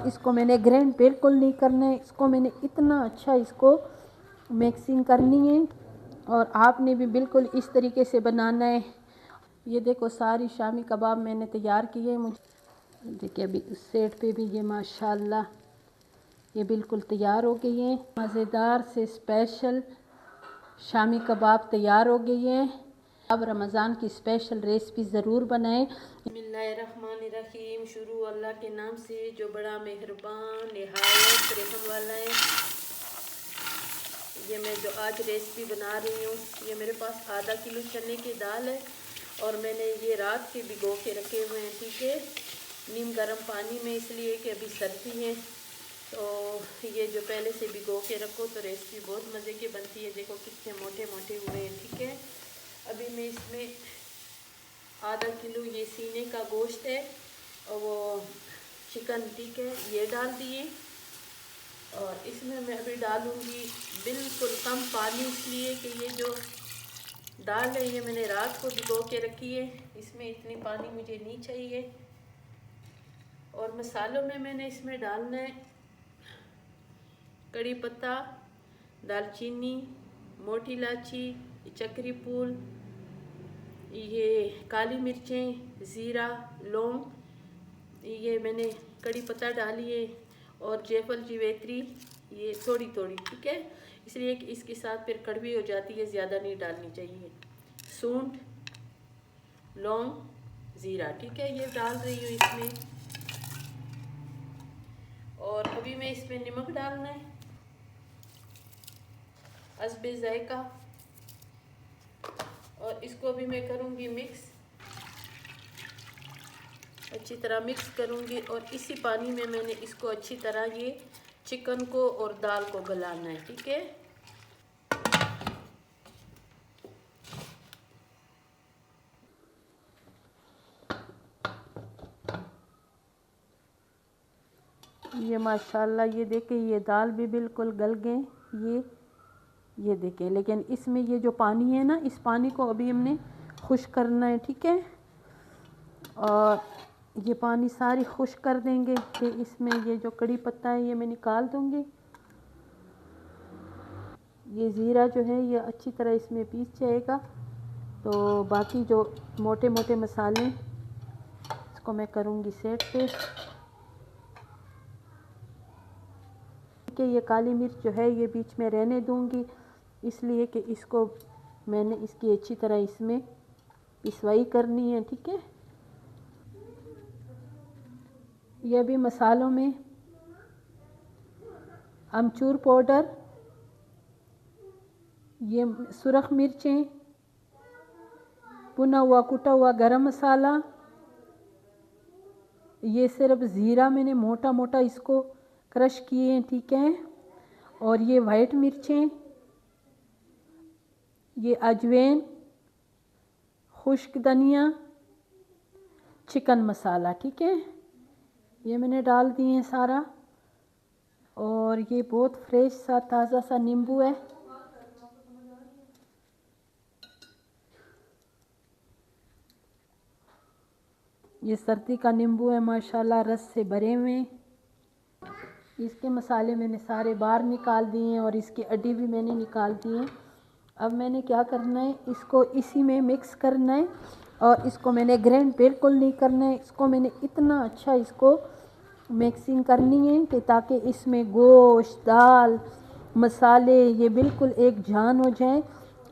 इसको मैंने ग्राइंड बिल्कुल नहीं करना है, इसको मैंने इतना अच्छा इसको मिक्सिंग करनी है और आपने भी बिल्कुल इस तरीके से बनाना है। ये देखो सारी शामी कबाब मैंने तैयार किए हैं। मुझे देखिए अभी सेट पे भी ये माशाल्लाह ये बिल्कुल तैयार हो गई हैं। मज़ेदार से स्पेशल शामी कबाब तैयार हो गई हैं। अब रमज़ान की स्पेशल रेसिपी ज़रूर बनाएं। बिस्मिल्लाहिर्रहमानिर्रहीम। शुरू अल्लाह के नाम से जो बड़ा मेहरबान निहायत रहम वाला है। ये मैं जो आज रेसिपी बना रही हूँ, ये मेरे पास आधा किलो चने की दाल है और मैंने ये रात के भिगो के रखे हुए हैं, ठीक है, नीम गर्म पानी में, इसलिए कि अभी सर्दी है तो ये जो पहले से भिगो के रखो तो रेसिपी बहुत मज़े की बनती है। देखो कितने मोटे मोटे हुए हैं, ठीक है। अभी मैं इसमें आधा किलो ये सीने का गोश्त है और वो चिकन, ठीक है, ये डाल दिए और इसमें मैं अभी डालूँगी बिल्कुल कम पानी, इसलिए कि ये जो दाल है ये मैंने रात को भिगो के रखी है, इसमें इतनी पानी मुझे नहीं चाहिए। और मसालों में मैंने इसमें डालना है कड़ी पत्ता, दालचीनी, मोटी इलायची, चक्री फूल, ये काली मिर्चें, ज़ीरा, लौंग, ये मैंने कड़ी पत्ता डाली है और जायफल जावित्री ये थोड़ी थोड़ी, ठीक है, इसलिए कि इसके साथ फिर कड़वी हो जाती है, ज़्यादा नहीं डालनी चाहिए। सूंठ, लौंग, ज़ीरा, ठीक है, ये डाल रही हूँ इसमें। और अभी मैं इसमें नमक डालना है हस्बे ज़ायका और इसको भी मैं करूँगी मिक्स, अच्छी तरह मिक्स करूँगी और इसी पानी में मैंने इसको अच्छी तरह ये चिकन को और दाल को गलाना है, ठीक है। ये माशाल्लाह ये देखें ये दाल भी बिल्कुल गल गए, ये देखें, लेकिन इसमें ये जो पानी है ना, इस पानी को अभी हमने खुश्क करना है, ठीक है। और ये पानी सारी खुश्क कर देंगे कि इसमें ये जो कड़ी पत्ता है ये मैं निकाल दूँगी। ये ज़ीरा जो है ये अच्छी तरह इसमें पीस जाएगा, तो बाकी जो मोटे मोटे मसाले इसको मैं करूँगी सेट पे। कि ये काली मिर्च जो है ये बीच में रहने दूँगी, इसलिए कि इसको मैंने इसकी अच्छी तरह इसमें पिसवाई करनी है, ठीक है। ये भी मसालों में अमचूर पाउडर, ये सुरख मिर्चें, भुना हुआ कुटा हुआ गरम मसाला, ये सिर्फ ज़ीरा मैंने मोटा मोटा इसको क्रश किए हैं, ठीक है, और ये वाइट मिर्चें, ये अजवाइन, खुश्क धनिया, चिकन मसाला, ठीक है, ये मैंने डाल दिए हैं सारा। और ये बहुत फ्रेश सा ताज़ा सा नींबू है, ये सर्दी का नींबू है माशाल्लाह, रस से भरे हुए। इसके मसाले मैंने सारे बाहर निकाल दिए हैं और इसकी अड्डी भी मैंने निकाल दी है। अब मैंने क्या करना है, इसको इसी में मिक्स करना है और इसको मैंने ग्राइंड बिल्कुल नहीं करना है, इसको मैंने इतना अच्छा इसको मिक्सिंग करनी है कि ताकि इसमें गोश्त, दाल, मसाले ये बिल्कुल एक जान हो जाए।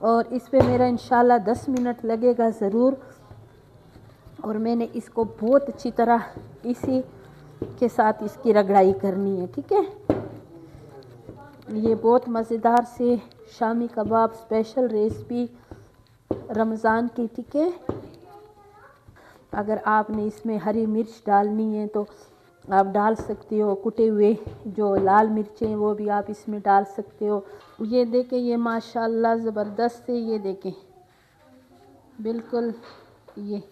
और इस पे मेरा इंशाल्लाह 10 मिनट लगेगा ज़रूर। और मैंने इसको बहुत अच्छी तरह इसी के साथ इसकी रगड़ाई करनी है, ठीक है। ये बहुत मज़ेदार से शामी कबाब स्पेशल रेसिपी रमज़ान की, ठीक है। अगर आपने इसमें हरी मिर्च डालनी है तो आप डाल सकते हो, कुटे हुए जो लाल मिर्चें वो भी आप इसमें डाल सकते हो। ये देखें ये माशाल्लाह ज़बरदस्त है, ये देखें बिल्कुल ये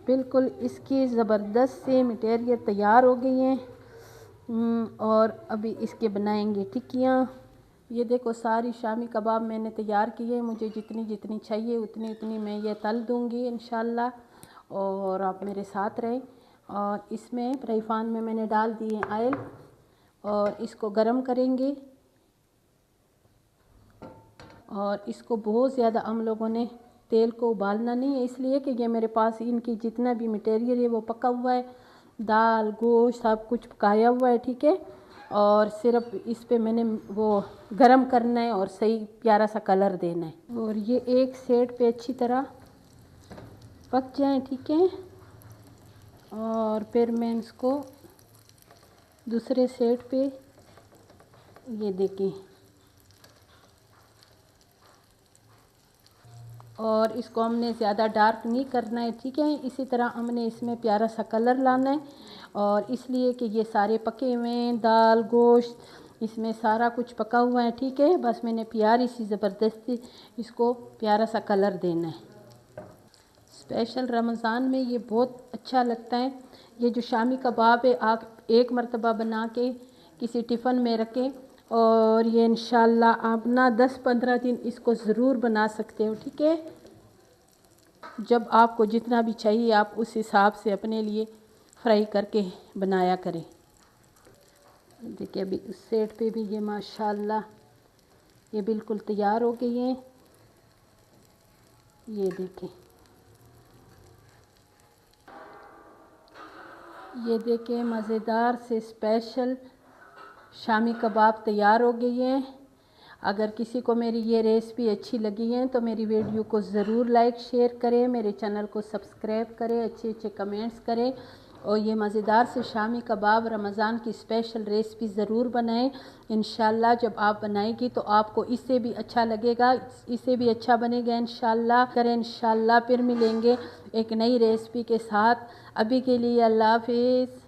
बिल्कुल इसकी ज़बरदस्त से मटेरियल तैयार हो गई हैं। और अभी इसके बनाएंगे टिक्कियाँ। ये देखो सारी शामी कबाब मैंने तैयार किए हैं, मुझे जितनी जितनी चाहिए उतनी उतनी मैं ये तल दूँगी इंशाल्लाह। और आप मेरे साथ रहें। और इसमें फ्राई पैन में मैंने डाल दिए ऑयल और इसको गरम करेंगे। और इसको बहुत ज़्यादा हम लोगों ने तेल को उबालना नहीं है, इसलिए कि ये मेरे पास इनकी जितना भी मटेरियल है वो पका हुआ है, दाल गोश्त सब कुछ पकाया हुआ है, ठीक है। और सिर्फ इस पे मैंने वो गरम करना है और सही प्यारा सा कलर देना है। और ये एक साइड पे अच्छी तरह पक जाए, ठीक है। और फिर मैं इसको दूसरे साइड पे, ये देखें, और इसको हमने ज़्यादा डार्क नहीं करना है, ठीक है। इसी तरह हमने इसमें प्यारा सा कलर लाना है। और इसलिए कि ये सारे पके हुए हैं, दाल गोश्त इसमें सारा कुछ पका हुआ है, ठीक है। बस मैंने प्यारी सी ज़बरदस्ती इसको प्यारा सा कलर देना है। स्पेशल रमज़ान में ये बहुत अच्छा लगता है। ये जो शामी कबाब है आप एक मरतबा बना के किसी टिफ़न में रखें और ये इंशाल्लाह आप ना 10-15 दिन इसको ज़रूर बना सकते हो, ठीक है। जब आपको जितना भी चाहिए आप उस हिसाब से अपने लिए फ्राई करके बनाया करें। देखिए अभी उस साइड पे भी ये माशाल्लाह ये बिल्कुल तैयार हो गई हैं। ये देखें, ये देखें मज़ेदार से स्पेशल शामी कबाब तैयार हो गई हैं। अगर किसी को मेरी ये रेसिपी अच्छी लगी है तो मेरी वीडियो को ज़रूर लाइक शेयर करें, मेरे चैनल को सब्सक्राइब करें, अच्छे अच्छे कमेंट्स करें। और ये मज़ेदार से शामी कबाब रमज़ान की स्पेशल रेसिपी ज़रूर बनाएं। इंशाल्लाह जब आप बनाएगी तो आपको इससे भी अच्छा लगेगा, इससे भी अच्छा बनेगा इंशाल्लाह। करें इंशाल्लाह फिर मिलेंगे एक नई रेसिपी के साथ। अभी के लिए अल्लाह हाफिज़।